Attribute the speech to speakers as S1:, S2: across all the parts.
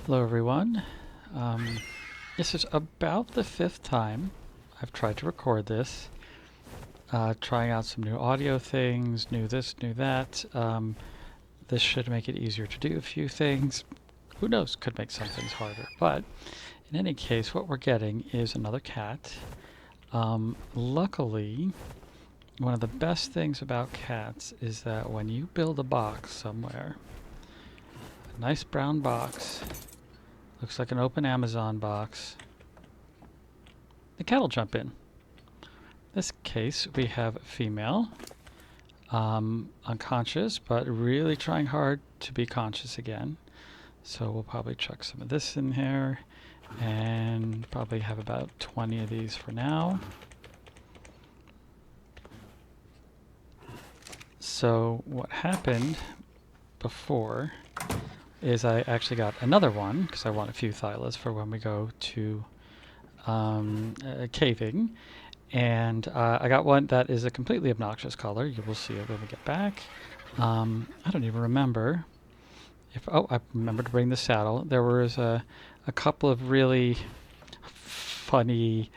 S1: Hello everyone. This is about the 5th time I've tried to record this. Trying out some new audio things, new this, new that. This should make it easier to do a few things. Who knows, could make some things harder. But in any case, what we're getting is another cat. Luckily, one of the best things about cats is that when you build a box somewhere, a nice brown box, looks like an open Amazon box, the cat will jump in. In this case, we have a female, unconscious, but really trying hard to be conscious again. So we'll probably chuck some of this in here, and probably have about 20 of these for now. So what happened before is I actually got another one, because I want a few thylas for when we go to caving. And I got one that is a completely obnoxious color. You will see it when we get back. I don't even remember if... Oh, I remember to bring the saddle. There was a couple of really funny,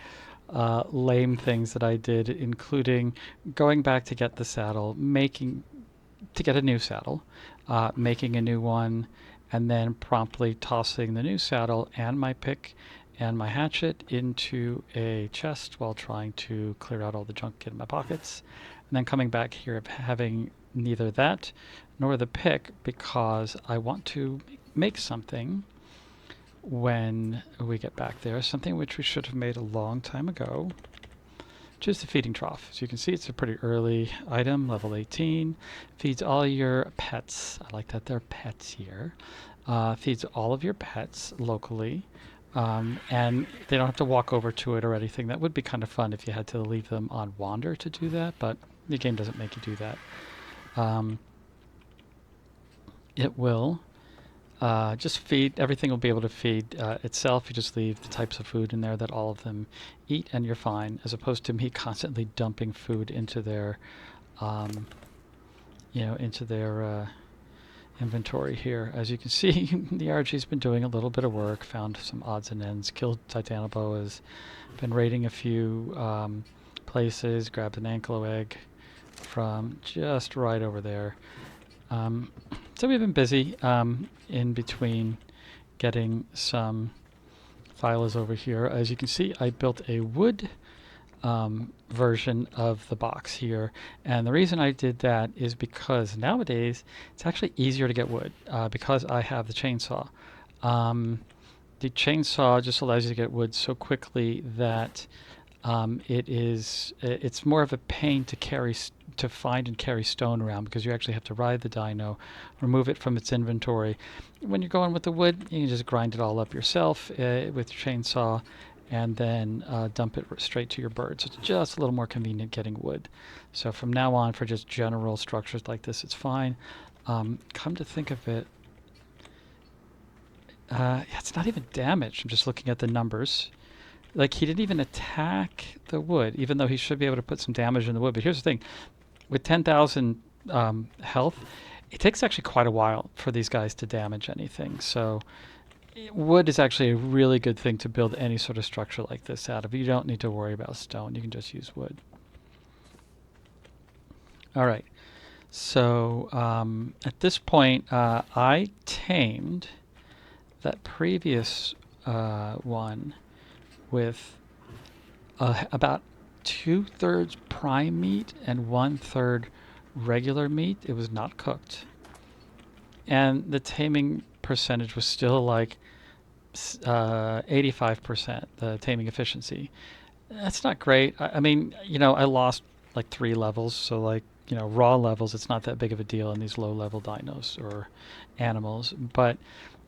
S1: lame things that I did, including going back to get the saddle, to get a new saddle, making a new one, and then promptly tossing the new saddle and my pick and my hatchet into a chest while trying to clear out all the junk in my pockets, and then coming back here having neither that nor the pick because I want to make something when we get back there, something which we should have made a long time ago, which is the feeding trough. As you can see, it's a pretty early item, level 18. Feeds all your pets. I like that they're pets here. Feeds all of your pets locally. And they don't have to walk over to it or anything. That would be kind of fun if you had to leave them on wander to do that, but the game doesn't make you do that. It will just feed, everything will be able to feed itself. You just leave the types of food in there that all of them eat and you're fine, as opposed to me constantly dumping food into their, into their inventory here. As you can see, the RG's been doing a little bit of work, found some odds and ends, killed Titanoboas, been raiding a few places, grabbed an ankle egg from just right over there. So we've been busy in between getting some thylas over here. As you can see, I built a wood version of the box here, and the reason I did that is because nowadays it's actually easier to get wood because I have the chainsaw. The chainsaw just allows you to get wood so quickly that it's more of a pain to find and carry stone around, because you actually have to ride the dino, remove it from its inventory. When you're going with the wood, you can just grind it all up yourself with your chainsaw, and then dump it straight to your bird. So it's just a little more convenient getting wood. So from now on, for just general structures like this, it's fine. Come to think of it, yeah, it's not even damaged. I'm just looking at the numbers. Like, he didn't even attack the wood, even though he should be able to put some damage in the wood. But here's the thing. With 10,000 health, it takes actually quite a while for these guys to damage anything. So wood is actually a really good thing to build any sort of structure like this out of. You don't need to worry about stone. You can just use wood. All right. So at this point, I tamed that previous one with about 2/3 prime meat and 1/3 regular meat. It was not cooked. And the taming percentage was still like 85%, the taming efficiency. That's not great. I mean, I lost like 3 levels, so like, raw levels, it's not that big of a deal in these low level dinos or animals, but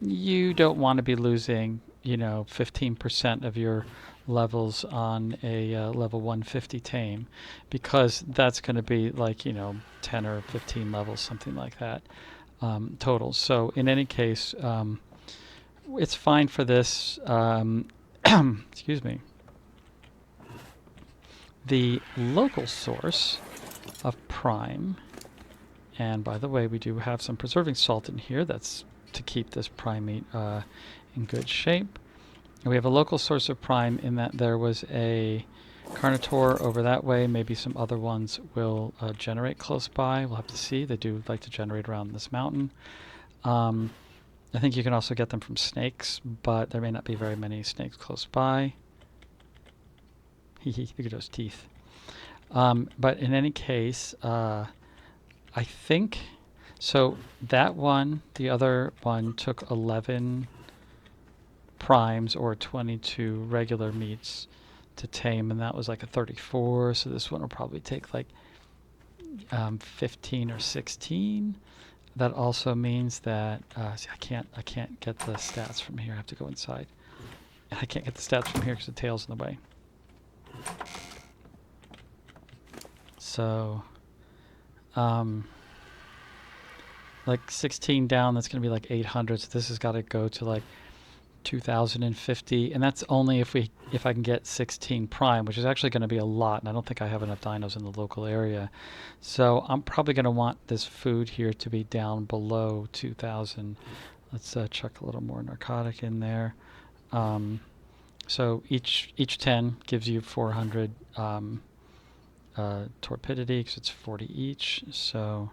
S1: you don't want to be losing, 15% of your levels on a level 150 tame, because that's going to be like, 10 or 15 levels, something like that, total. So in any case, it's fine for this. Excuse me. The local source of prime, and by the way, we do have some preserving salt in here that's to keep this prime meat in good shape. And we have a local source of prime in that there was a Carnotaur over that way. Maybe some other ones will generate close by. We'll have to see. They do like to generate around this mountain. I think you can also get them from snakes, but there may not be very many snakes close by. Look at those teeth. But in any case, I think, so that one, the other one, took 11 primes or 22 regular meats to tame, and that was like a 34, so this one will probably take like 15 or 16. That also means that see, I can't get the stats from here. I have to go inside. I can't get the stats from here because the tail's in the way. So, like 16 down, that's going to be like 800. So this has got to go to like 2050, and that's only if I can get 16 prime, which is actually going to be a lot, and I don't think I have enough dinos in the local area. So I'm probably going to want this food here to be down below 2000. Let's chuck a little more narcotic in there. So each 10 gives you 400 torpidity, because it's 40 each. So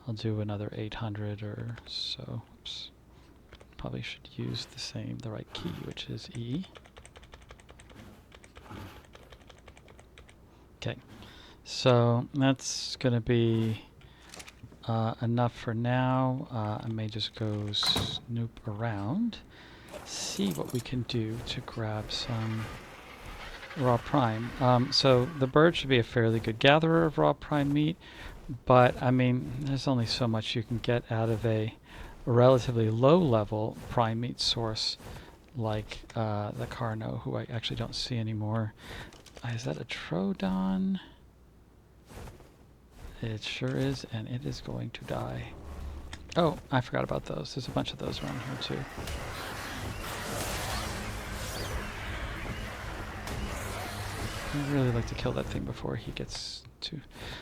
S1: I'll do another 800 or so. Oops. Probably should use the right key, which is E. Okay, so that's going to be enough for now. I may just go snoop around, see what we can do to grab some raw prime. So the bird should be a fairly good gatherer of raw prime meat, but I mean, there's only so much you can get out of a relatively low-level prime meat source like the Carno, who I actually don't see anymore. Is that a Troodon? It sure is, and it is going to die. Oh, I forgot about those. There's a bunch of those around here too. I'd really like to kill that thing before he gets to...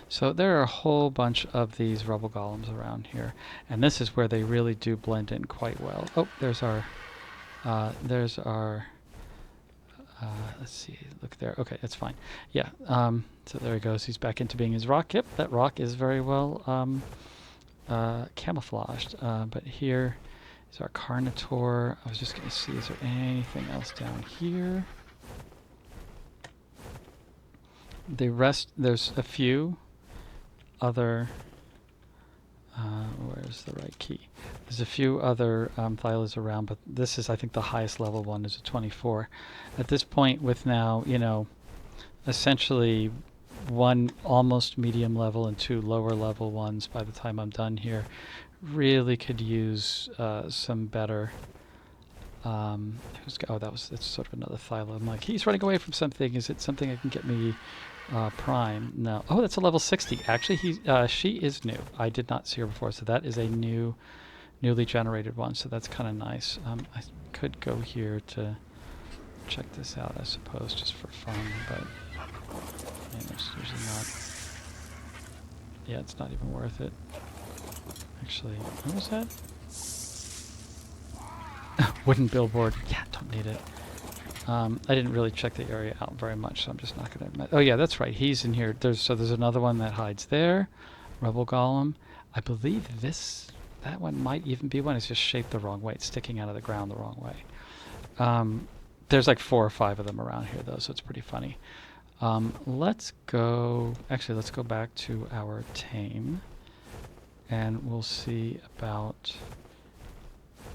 S1: So there are a whole bunch of these rubble golems around here, and this is where they really do blend in quite well. Oh, there's our let's see, look there. Okay, that's fine. Yeah, so there he goes. He's back into being his rock. Yep, that rock is very well camouflaged. But here is our Carnotaur. I was just going to see, is there anything else down here? The rest, there's a few other, where's the right key? There's a few other thylas around, but this is, I think, the highest level one is a 24. At this point, with now, you know, essentially one almost medium level and two lower level ones by the time I'm done here, really could use some better... oh, that's sort of another thyla. I'm like, he's running away from something. Is it something that can get me prime? No. Oh, that's a level 60. Actually, she is new. I did not see her before, so that is a newly generated one. So that's kind of nice. I could go here to check this out, I suppose, just for fun, but it's usually not. Yeah, it's not even worth it. Actually, what was that? Wooden billboard. Yeah, don't need it. I didn't really check the area out very much, so I'm just not going to... Oh yeah, that's right. He's in here. There's another one that hides there. Rebel Golem. I believe that one might even be one. It's just shaped the wrong way. It's sticking out of the ground the wrong way. There's like 4 or 5 of them around here, though, so it's pretty funny. Let's go back to our tame, and we'll see about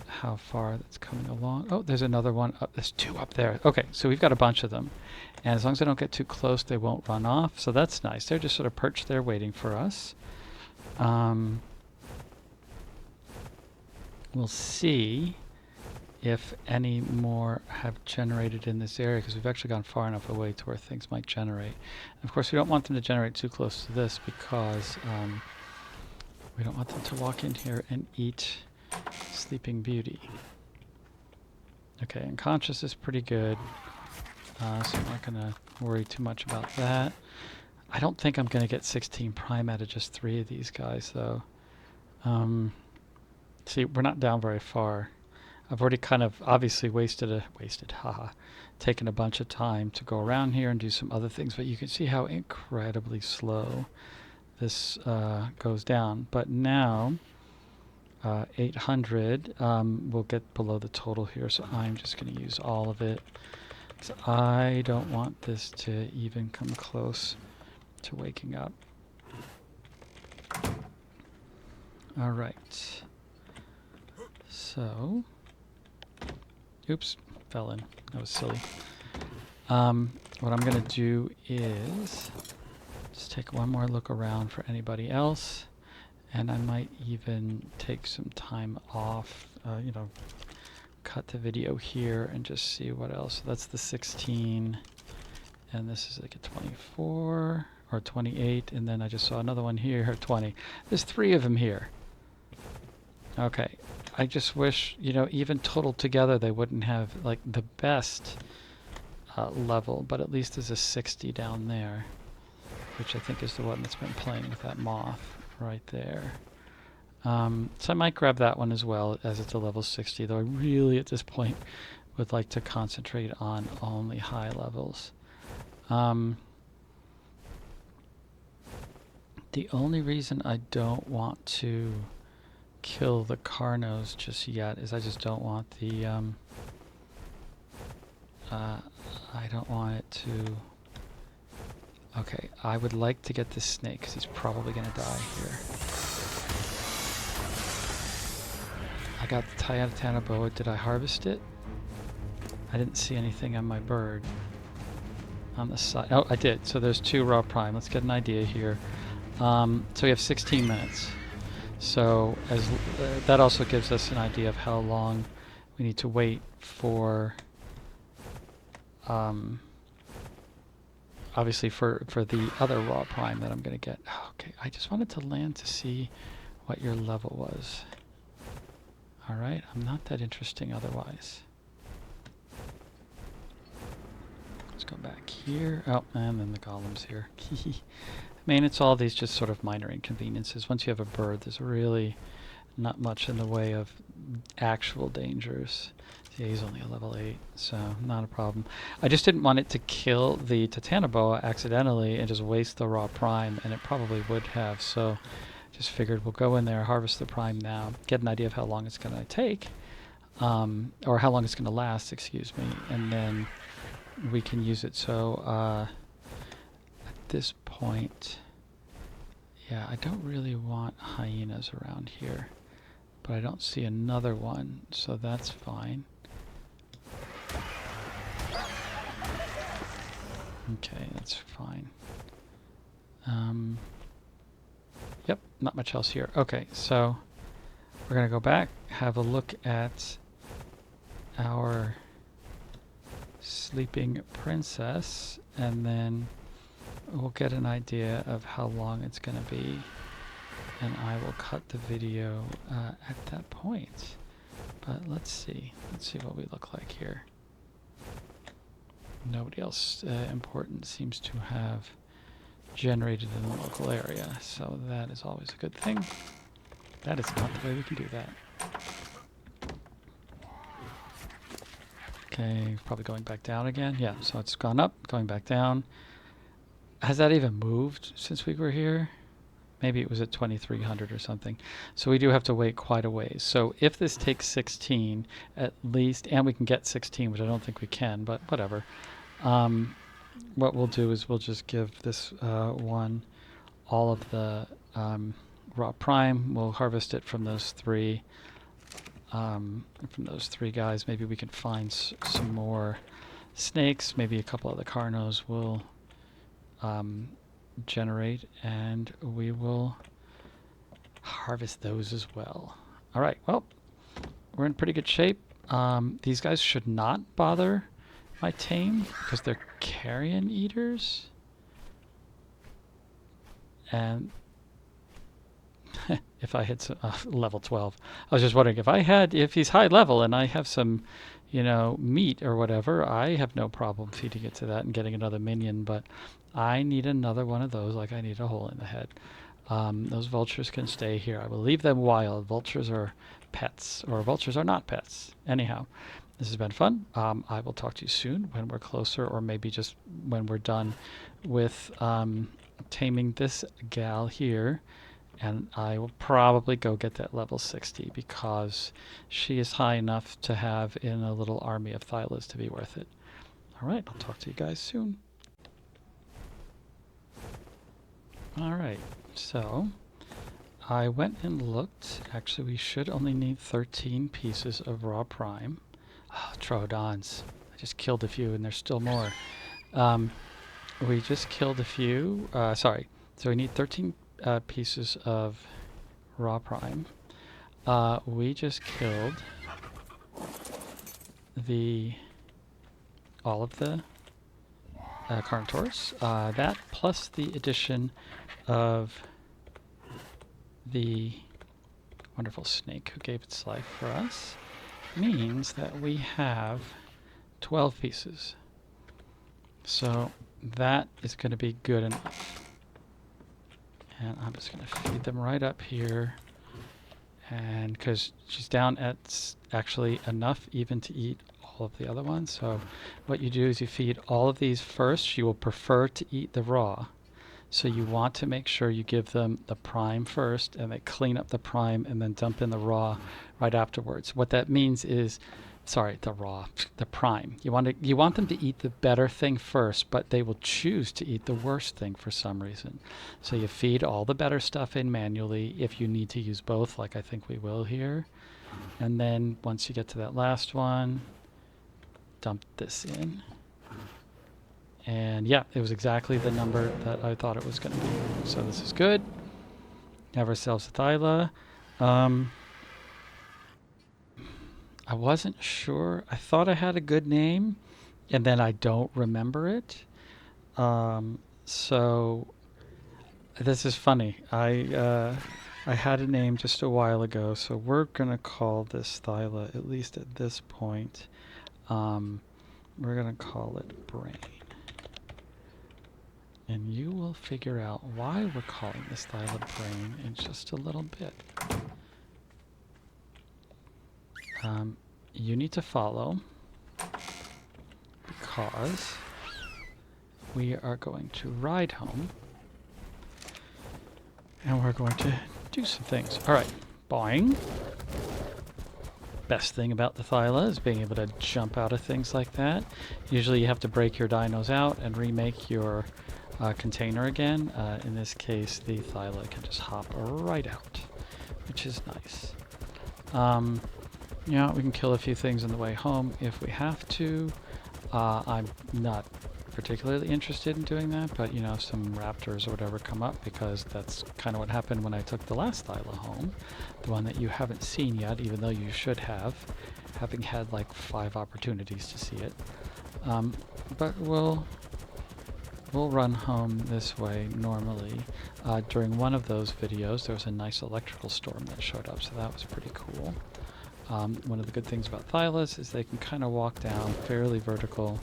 S1: how far that's coming along. Oh, there's another one. There's 2 up there. Okay, so we've got a bunch of them. And as long as I don't get too close, they won't run off. So that's nice. They're just sort of perched there waiting for us. We'll see if any more have generated in this area, because we've actually gone far enough away to where things might generate. And of course, we don't want them to generate too close to this, because we don't want them to walk in here and eat Sleeping Beauty. Okay, unconscious is pretty good, so I'm not going to worry too much about that. I don't think I'm going to get 16 prime out of just 3 of these guys, though. See, we're not down very far. I've already kind of obviously taken a bunch of time to go around here and do some other things, but you can see how incredibly slow this goes down. But now 800 will get below the total here, so I'm just going to use all of it. So I don't want this to even come close to waking up. All right. So, oops, fell in. That was silly. What I'm going to do is just take one more look around for anybody else, and I might even take some time off, cut the video here and just see what else. That's the 16, and this is like a 24 or 28, and then I just saw another one here, 20. There's 3 of them here. Okay, I just wish, even total together they wouldn't have like the best level, but at least there's a 60 down there, which I think is the one that's been playing with that moth right there. So I might grab that one as well, as it's a level 60, though I really at this point would like to concentrate on only high levels. The only reason I don't want to kill the Carnos just yet is I just don't want the I don't want it to. Okay, I would like to get this snake because he's probably gonna die here. I got the Titanoboa. Did I harvest it? I didn't see anything on my bird on the side. Oh, I did. So there's 2 raw prime. Let's get an idea here. So we have 16 minutes. So as that also gives us an idea of how long we need to wait for, obviously for the other raw prime that I'm going to get. Okay, I just wanted to land to see what your level was. All right, I'm not that interesting otherwise. Let's go back here. Oh, and then the golem's here. I mean, it's all these just sort of minor inconveniences. Once you have a bird, there's really not much in the way of actual dangers. See, he's only a level 8, so not a problem. I just didn't want it to kill the Titanoboa accidentally and just waste the raw prime, and it probably would have. So just figured we'll go in there, harvest the prime now, get an idea of how long it's going to take, or how long it's going to last, excuse me, and then we can use it. So at this point, yeah, I don't really want hyenas around here, but I don't see another one, so that's fine. Okay, that's fine. Yep, not much else here. Okay, so we're going to go back, have a look at our sleeping princess, and then we'll get an idea of how long it's going to be, and I will cut the video at that point. But let's see what we look like here. Nobody else important seems to have generated in the local area, so that is always a good thing. That is not the way we can do that. Okay, probably going back down again. Yeah, so it's gone up, going back down. Has that even moved since we were here? Maybe it was at 2300 or something. So we do have to wait quite a ways. So if this takes 16 at least, and we can get 16, which I don't think we can, but whatever. What we'll do is we'll just give this one all of the raw prime. We'll harvest it from those 3 guys. Maybe we can find some more snakes. Maybe a couple of the Carnos will generate, and we will harvest those as well. All right, well, we're in pretty good shape. These guys should not bother my tame because they're carrion eaters. And if I hit level 12, I was just wondering if he's high level and I have some, meat or whatever, I have no problem feeding it to that and getting another minion, but I need another one of those like I need a hole in the head. Those vultures can stay here. I will leave them wild. Vultures are pets, or vultures are not pets. Anyhow, this has been fun. I will talk to you soon when we're closer, or maybe just when we're done with taming this gal here. And I will probably go get that level 60 because she is high enough to have in a little army of Thylas to be worth it. All right, I'll talk to you guys soon. All right, so I went and looked. Actually, we should only need 13 pieces of raw prime. Oh, Troodons. I just killed a few, and there's still more. We just killed a few. Sorry. So we need 13 pieces of raw prime. We just killed all of the Carnotaurs. That plus the addition of the wonderful snake who gave its life for us means that we have 12 pieces. So that is going to be good enough. And I'm just going to feed them right up here. And because she's down at actually enough even to eat all of the other ones. So what you do is you feed all of these first. She will prefer to eat the raw. So you want to make sure you give them the prime first, and they clean up the prime and then dump in the raw right afterwards. What that means is, the prime. You want them to eat the better thing first, but they will choose to eat the worst thing for some reason. So you feed all the better stuff in manually if you need to use both, like I think we will here. And then once you get to that last one, dump this in. And yeah, it was exactly the number that I thought it was going to be. So this is good. Have ourselves a Thyla. I wasn't sure. I thought I had a good name, and then I don't remember it. So this is funny. I had a name just a while ago, so we're going to call this Thyla, at least at this point. We're going to call it Brain. And you will figure out why we're calling this Thyla Brain in just a little bit. You need to follow because we are going to ride home and we're going to do some things. All right, boing. Best thing about the Thyla is being able to jump out of things like that. Usually you have to break your dinos out and remake your container again. In this case, the Thyla can just hop right out, which is nice. Yeah, we can kill a few things on the way home if we have to. I'm not particularly interested in doing that, but you know, if some raptors or whatever come up, because that's kind of what happened when I took the last Thyla home, the one that you haven't seen yet, even though you should have, having had like 5 opportunities to see it. But we'll run home this way normally. During one of those videos, there was a nice electrical storm that showed up, so that was pretty cool. One of the good things about Thylas is they can kind of walk down fairly vertical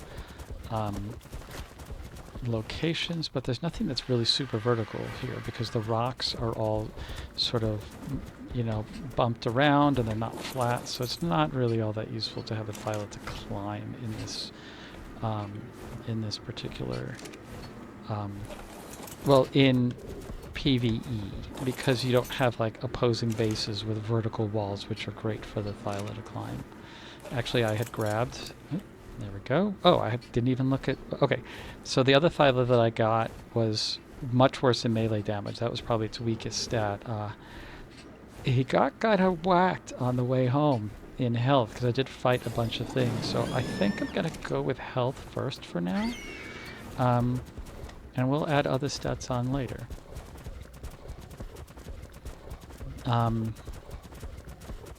S1: locations, but there's nothing that's really super vertical here because the rocks are all sort of, you know, bumped around and they're not flat, so it's not really all that useful to have a Thyla to climb in this particular, well, in PvE, because you don't have like opposing bases with vertical walls, which are great for the Thyla to climb. Actually, I had grabbed, there we go. Oh, I didn't even look at, okay. So the other Thyla that I got was much worse in melee damage. That was probably its weakest stat. He got kind of whacked on the way home in health, because I did fight a bunch of things. So I think I'm going to go with health first for now. And we'll add other stats on later.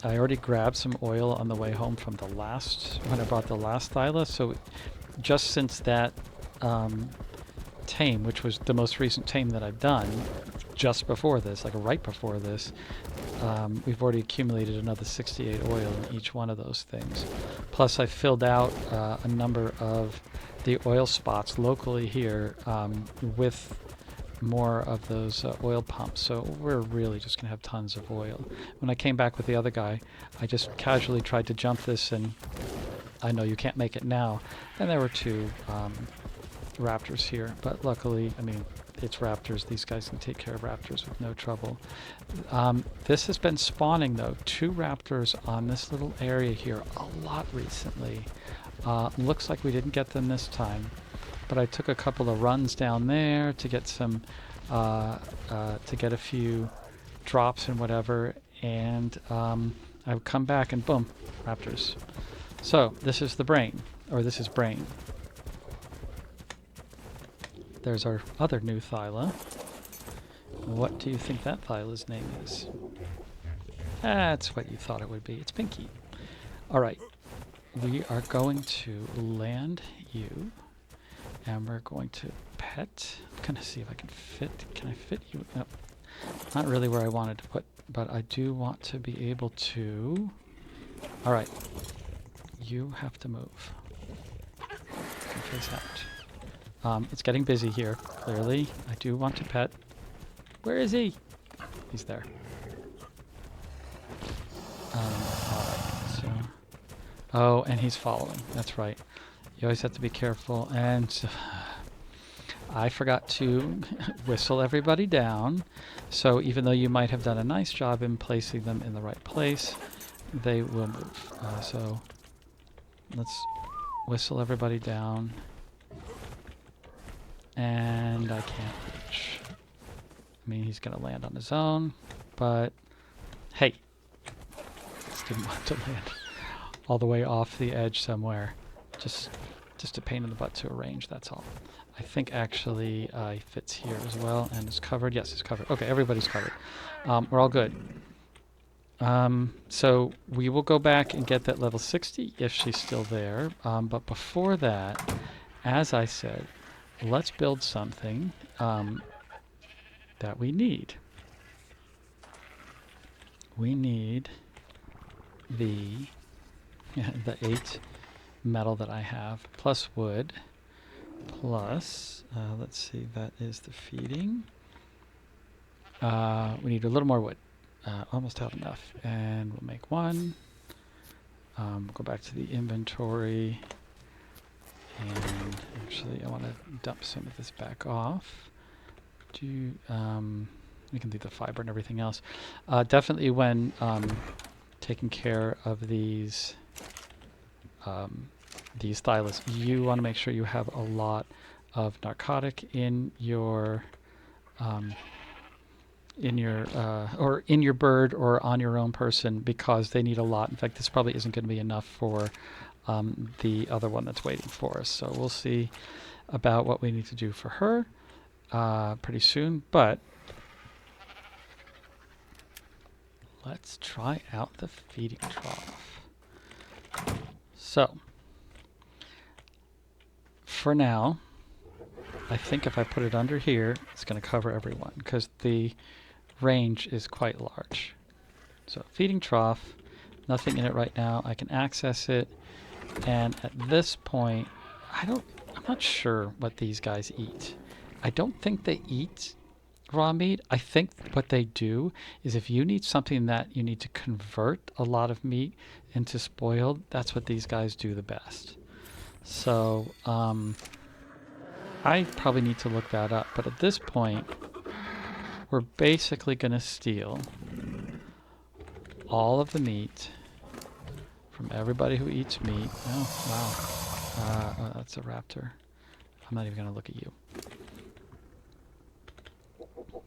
S1: I already grabbed some oil on the way home from the last, when I bought the last Thyla, so just since that tame, which was the most recent tame that I've done, just before this, like right before this, we've already accumulated another 68 oil in each one of those things. Plus I filled out a number of the oil spots locally here with more of those oil pumps, so we're really just gonna have tons of oil. When I came back with the other guy, I just casually tried to jump this, and I know you can't make it now, and there were two raptors here, but luckily, I mean, it's raptors. These guys can take care of raptors with no trouble. This has been spawning, though, 2 raptors on this little area here a lot recently. Looks like we didn't get them this time, but I took a couple of runs down there to get some, to get a few drops and whatever, and I would come back and boom, raptors. So this is the brain, or this is brain. There's our other new Thyla. What do you think that Thyla's name is? That's what you thought it would be. It's Pinky. Alright. We are going to land you. And we're going to pet. I'm going to see if I can fit. Can I fit you? No. Not really where I wanted to put. But I do want to be able to... Alright. You have to move. You can face out. It's getting busy here, clearly. I do want to pet. Where is he? He's there. Alright, so... Oh, and he's following. That's right. You always have to be careful. And I forgot to whistle everybody down. So even though you might have done a nice job in placing them in the right place, they will move. So let's whistle everybody down. And I can't reach. I mean, he's going to land on his own, but hey, just didn't want to land all the way off the edge somewhere. Just a pain in the butt to arrange, that's all. I think actually he fits here as well and is covered. Yes, it's covered. Okay, everybody's covered. We're all good. So we will go back and get that level 60 if she's still there. But before that, as I said, let's build something that we need. We need the 8 metal that I have, plus wood, plus, let's see, that is the feeding. We need a little more wood. Almost have enough. And we'll make 1. Go back to the inventory. And actually, I want to dump some of this back off. We can do the fiber and everything else. Definitely when taking care of these thylas, you want to make sure you have a lot of narcotic in your or in your bird or on your own person, because they need a lot. In fact, this probably isn't going to be enough for the other one that's waiting for us. So we'll see about what we need to do for her pretty soon. But let's try out the feeding trough. So for now, I think if I put it under here, it's going to cover everyone because the range is quite large. So feeding trough, nothing in it right now. I can access it. And at this point, I'm not sure what these guys eat. I don't think they eat raw meat. I think what they do is if you need something that you need to convert a lot of meat into spoiled, that's what these guys do the best. So I probably need to look that up. But at this point, we're basically going to steal all of the meat from everybody who eats meat. Oh, wow. Oh, that's a raptor. I'm not even going to look at you.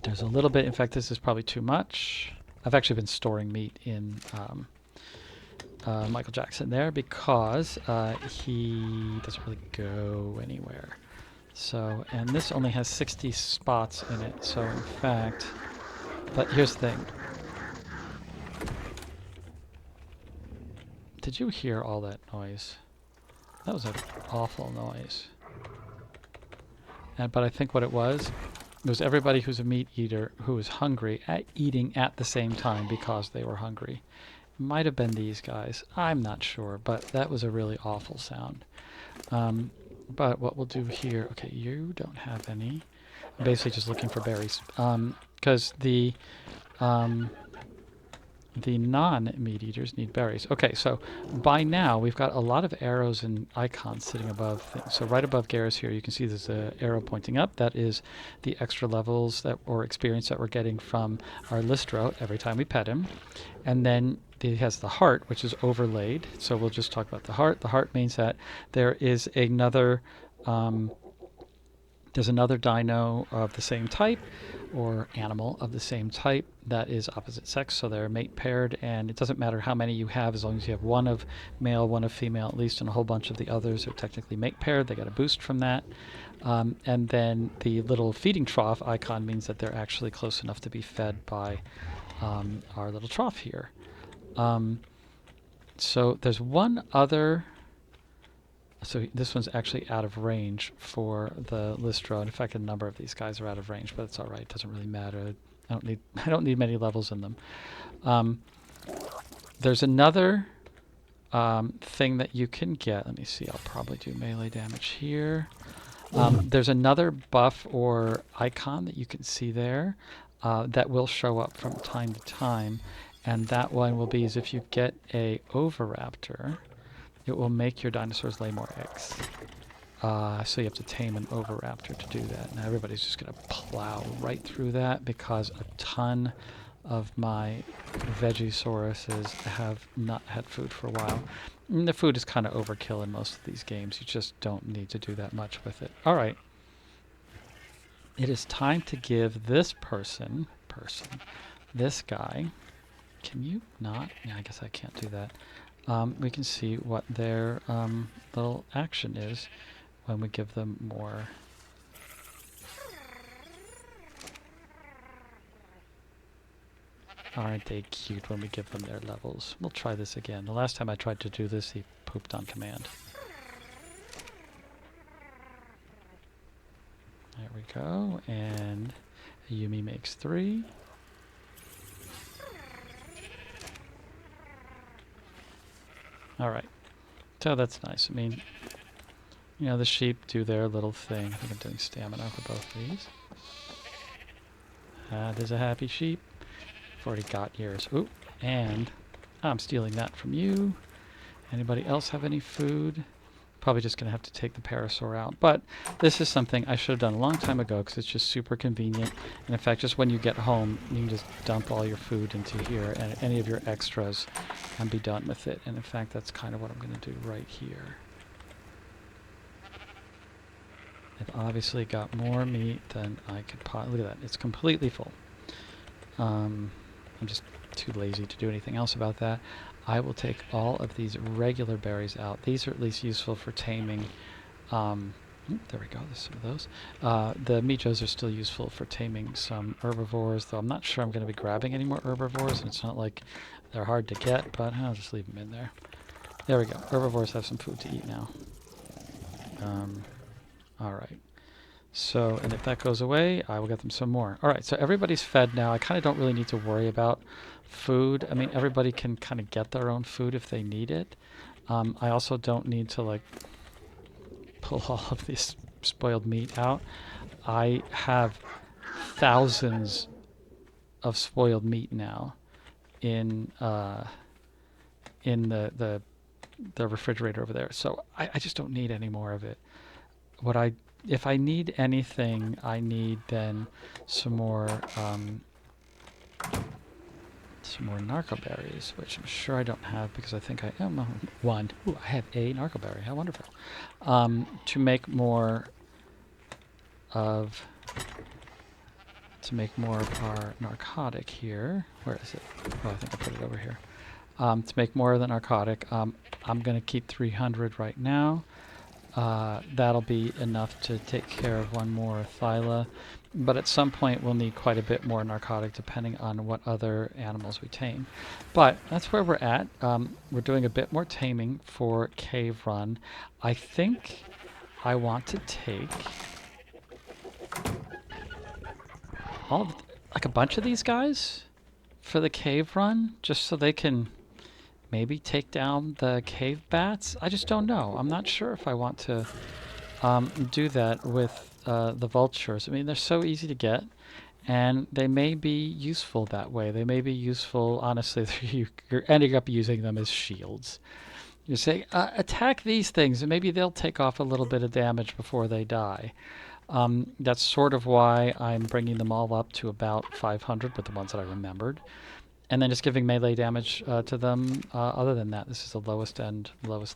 S1: There's a little bit. In fact, this is probably too much. I've actually been storing meat in Michael Jackson there because he doesn't really go anywhere. So, and this only has 60 spots in it. So, in fact, but here's the thing. Did you hear all that noise? That was an awful noise. But I think what it was everybody who's a meat eater who was hungry eating at the same time because they were hungry. It might have been these guys. I'm not sure, but that was a really awful sound. But what we'll do here, okay, you don't have any. basically just looking for berries. Because the non-meat eaters need berries. Okay, so by now we've got a lot of arrows and icons sitting above things. So right above Garrus here, you can see there's an arrow pointing up. That is the extra levels that or experience that we're getting from our Listro every time we pet him. And then he has the heart, which is overlaid. So we'll just talk about the heart. The heart means that there is another there's another dino of the same type or animal of the same type that is opposite sex, so they're mate paired, and it doesn't matter how many you have as long as you have one of male, one of female at least, and a whole bunch of the others are technically mate paired. They got a boost from that. And then the little feeding trough icon means that they're actually close enough to be fed by our little trough here. So there's one other. So this one's actually out of range for the Listro. In fact, a number of these guys are out of range, but it's all right. It doesn't really matter. I don't need many levels in them. There's another thing that you can get. Let me see. I'll probably do melee damage here. There's another buff or icon that you can see there that will show up from time to time, and that one will be as if you get a Oviraptor. It will make your dinosaurs lay more eggs. So you have to tame an Oviraptor to do that. Now everybody's just going to plow right through that because a ton of my Vegisauruses have not had food for a while. And the food is kind of overkill in most of these games. You just don't need to do that much with it. All right. It is time to give this this guy. Can you not? Yeah, I guess I can't do that. We can see what their little action is when we give them more. Aren't they cute when we give them their levels? We'll try this again. The last time I tried to do this, he pooped on command. There we go, and Yumi makes 3. Alright, so that's nice. I mean, you know, the sheep do their little thing. I think I'm doing stamina for both of these. There's a happy sheep. I've already got yours. Ooh, and I'm stealing that from you. Anybody else have any food? Probably just going to have to take the parasaur out. But this is something I should have done a long time ago because it's just super convenient. And in fact, just when you get home, you can just dump all your food into here and any of your extras and be done with it. And in fact, that's kind of what I'm going to do right here. I've obviously got more meat than I could look at that. It's completely full. I'm just too lazy to do anything else about that. I will take all of these regular berries out. These are at least useful for taming. There we go, there's some of those. The Mijos are still useful for taming some herbivores, though I'm not sure I'm going to be grabbing any more herbivores, and it's not like they're hard to get, but I'll just leave them in there. There we go. Herbivores have some food to eat now. Alright. So, and if that goes away, I will get them some more. Alright, so everybody's fed now. I kind of don't really need to worry about food. I mean, everybody can kind of get their own food if they need it. I also don't need to, like, pull all of this spoiled meat out. I have thousands of spoiled meat now in the refrigerator over there. So I just don't need any more of it. If I need anything, I need then some more narcoberries, which I'm sure I don't have because I think I am one. Ooh, I have a narcoberry. How wonderful! To make more of our narcotic here. Where is it? Oh, I think I put it over here. To make more of the narcotic, I'm going to keep 300 right now. That'll be enough to take care of one more thyla, but at some point we'll need quite a bit more narcotic depending on what other animals we tame. But that's where we're at. We're doing a bit more taming for Cave Run. I think I want to take like a bunch of these guys for the Cave Run, just so they can maybe take down the cave bats. I just don't know. I'm not sure if I want to do that with the vultures. I mean, they're so easy to get, and they may be useful that way. They may be useful, honestly, you're ending up using them as shields. You say, attack these things, and maybe they'll take off a little bit of damage before they die. That's sort of why I'm bringing them all up to about 500 with the ones that I remembered. And then just giving melee damage to them. Other than that, this is the lowest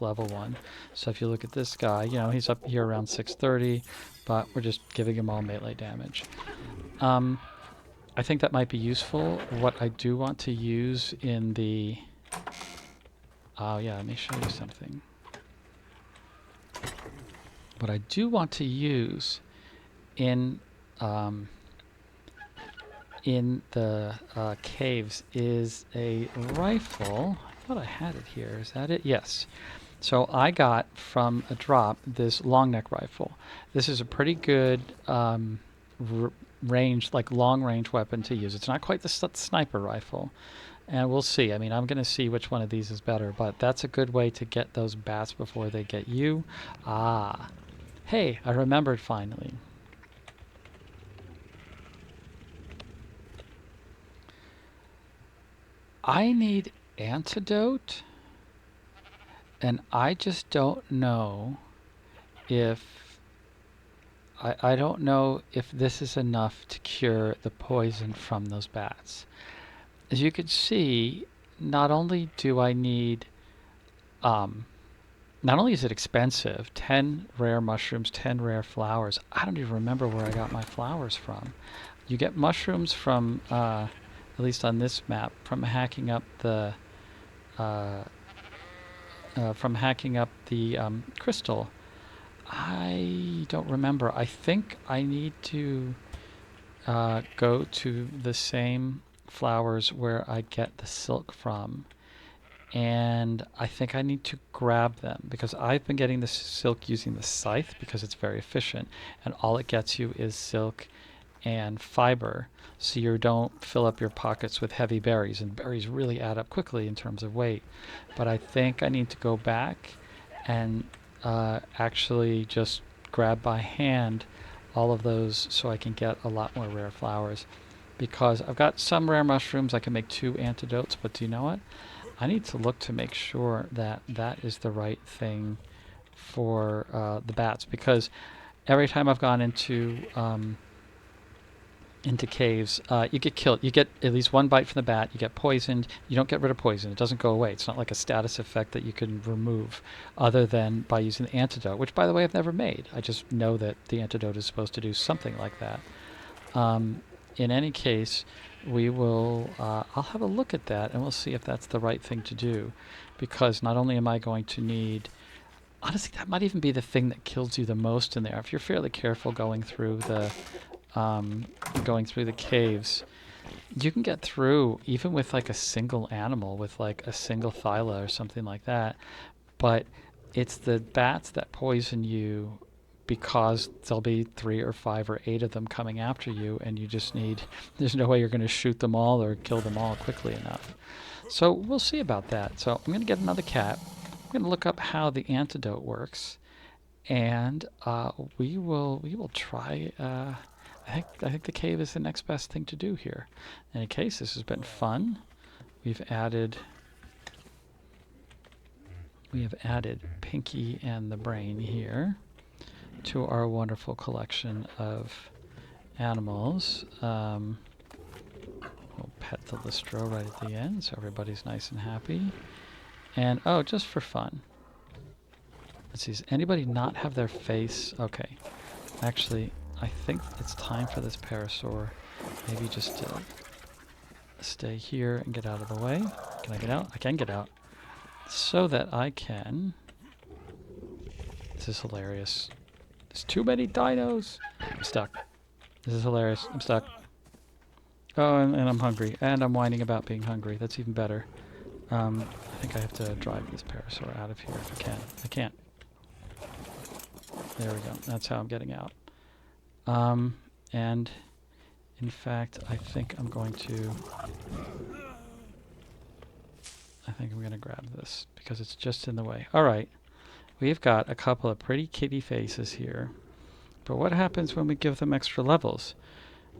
S1: level one. So if you look at this guy, you know, he's up here around 630, but we're just giving him all melee damage. I think that might be useful. What I do want to use in the... Oh yeah, let me show you something. What I do want to use in the caves is a rifle. I thought I had it here. Is that it? Yes. So I got from a drop this long neck rifle. This is a pretty good range, like long range weapon to use. It's not quite the sniper rifle. And we'll see. I mean, I'm going to see which one of these is better, but that's a good way to get those bats before they get you. Ah. Hey, I remembered finally. I need antidote, and I just don't know if... I don't know if this is enough to cure the poison from those bats. As you can see, not only do I need... not only is it expensive, 10 rare mushrooms, 10 rare flowers. I don't even remember where I got my flowers from. You get mushrooms from... at least on this map, from hacking up the crystal. I don't remember. I think I need to go to the same flowers where I get the silk from, and I think I need to grab them because I've been getting the silk using the scythe because it's very efficient, and all it gets you is silk and fiber, so you don't fill up your pockets with heavy berries, and berries really add up quickly in terms of weight. But I think I need to go back and actually just grab by hand all of those so I can get a lot more rare flowers, because I've got some rare mushrooms. I can make 2 antidotes, but do you know what? I need to look to make sure that that is the right thing for the bats, because every time I've gone into caves, you get killed. You get at least 1 bite from the bat. You get poisoned. You don't get rid of poison. It doesn't go away. It's not like a status effect that you can remove other than by using the antidote, which, by the way, I've never made. I just know that the antidote is supposed to do something like that. In any case, we will... I'll have a look at that, and we'll see if that's the right thing to do, because not only am I going to need... Honestly, that might even be the thing that kills you the most in there. If you're fairly careful going through the caves, you can get through even with like a single animal, with like a single thyla or something like that. But it's the bats that poison you, because there'll be 3 or 5 or 8 of them coming after you, and you just need... There's no way you're going to shoot them all or kill them all quickly enough. So we'll see about that. So I'm going to get another cat. I'm going to look up how the antidote works, and we will try... I think the cave is the next best thing to do here. In any case, this has been fun. We have added Pinky and the Brain here to our wonderful collection of animals. We'll pet the Listro right at the end, so everybody's nice and happy. And oh, just for fun, let's see, does anybody not have their face? Okay, actually, I think it's time for this parasaur maybe just to stay here and get out of the way. Can I get out? I can get out. So that I can... This is hilarious. There's too many dinos! I'm stuck. This is hilarious. I'm stuck. Oh, and I'm hungry. And I'm whining about being hungry. That's even better. I think I have to drive this parasaur out of here if I can. I can't. There we go. That's how I'm getting out. And in fact, I think I'm going to grab this because it's just in the way. All right. We've got a couple of pretty kitty faces here. But what happens when we give them extra levels?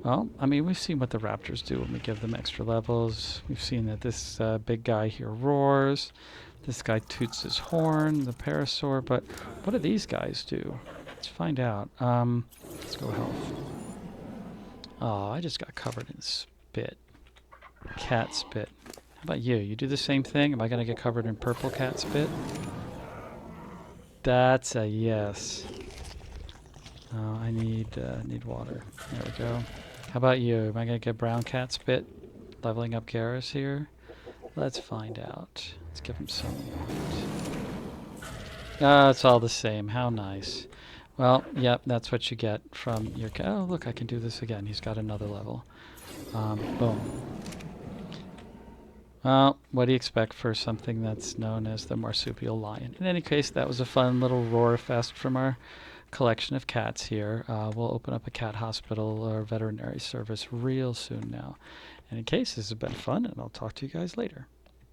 S1: Well, I mean, we've seen what the raptors do when we give them extra levels. We've seen that this big guy here roars. This guy toots his horn, the parasaur. But what do these guys do? Let's find out. Let's go health. Oh, I just got covered in spit. Cat spit. How about you? You do the same thing? Am I going to get covered in purple cat spit? That's a yes. Oh, I need water. There we go. How about you? Am I going to get brown cat spit? Leveling up Garrus here? Let's find out. Let's give him some. Ah, it's all the same. How nice. Well, yep, that's what you get from your cat. Oh, look, I can do this again. He's got another level. Boom. Well, what do you expect for something that's known as the marsupial lion? In any case, that was a fun little roar fest from our collection of cats here. We'll open up a cat hospital or veterinary service real soon now. In any case, this has been fun, and I'll talk to you guys later.